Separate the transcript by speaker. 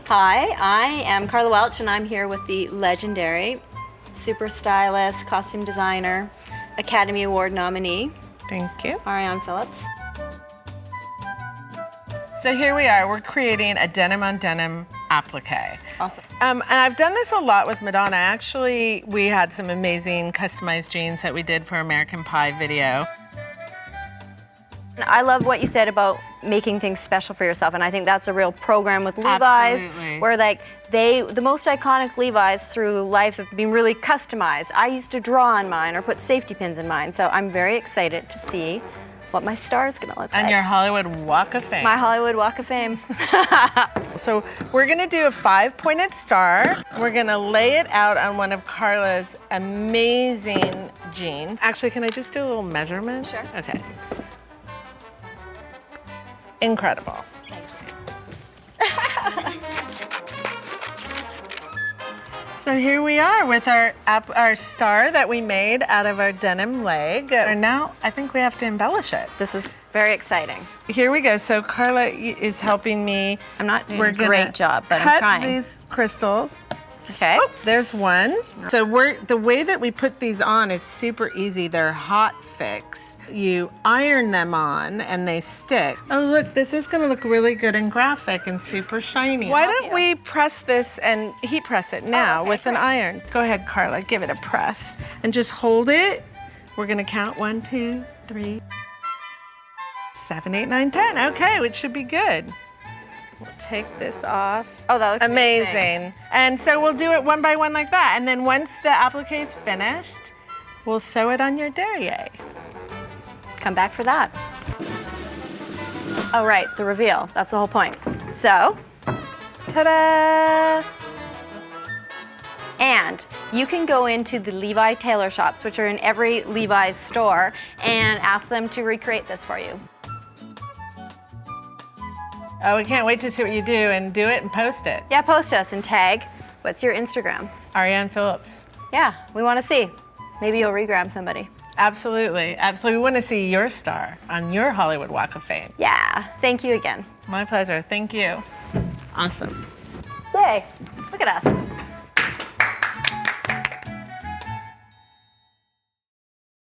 Speaker 1: Hi, I am Karla Welch, and I'm here with the legendary super stylist, costume designer, Academy Award nominee,
Speaker 2: Thank you.
Speaker 1: Arianne Phillips.
Speaker 2: So here we are, we're creating a denim on denim applique.
Speaker 1: Awesome.
Speaker 2: And I've done this a lot with Madonna. Actually, we had some amazing customized jeans that we did for American Pie video.
Speaker 1: I love what you said about making things special for yourself, and I think that's a real program with Levi's,
Speaker 2: Absolutely.
Speaker 1: where like the most iconic Levi's through life have been really customized. I used to draw on mine or put safety pins in mine, so I'm very excited to see what my star is gonna look like.
Speaker 2: And your Hollywood Walk of Fame.
Speaker 1: My Hollywood Walk of Fame.
Speaker 2: So we're gonna do a 5-pointed star. We're gonna lay it out on one of Karla's amazing jeans. Actually, can I just do a little measurement?
Speaker 1: Sure.
Speaker 2: Okay. Incredible. So here we are with our star that we made out of our denim leg. And now I think we have to embellish it.
Speaker 1: This is very exciting.
Speaker 2: Here we go. So Karla is helping me.
Speaker 1: I'm not doing
Speaker 2: We're
Speaker 1: a great job, but I'm
Speaker 2: cut
Speaker 1: trying.
Speaker 2: these crystals.
Speaker 1: Okay.
Speaker 2: Oh, there's one. So the way that we put these on is super easy. They're hot fix. You iron them on and they stick. Oh look, this is gonna look really good and graphic and super shiny. Why don't we press this and heat press it now with an iron? Go ahead, Karla, give it a press. And just hold it. We're gonna count 1, 2, 3, 7, 8, 9, 10. Okay, it should be good. We'll take this off.
Speaker 1: Oh, that looks
Speaker 2: amazing. And so we'll do it one by one like that. And then once the applique is finished, we'll sew it on your derriere.
Speaker 1: Come back for that. Oh, right, the reveal. That's the whole point. So, ta-da! And you can go into the Levi tailor shops, which are in every Levi's store, and ask them to recreate this for you.
Speaker 2: Oh, we can't wait to see what you do and do it and post it.
Speaker 1: Yeah, post us and tag. What's your Instagram?
Speaker 2: Arianne Phillips.
Speaker 1: Yeah, we want to see. Maybe you'll regram somebody.
Speaker 2: Absolutely, absolutely. We want to see your star on your Hollywood Walk of Fame.
Speaker 1: Yeah, thank you again.
Speaker 2: My pleasure, thank you. Awesome.
Speaker 1: Yay, look at us.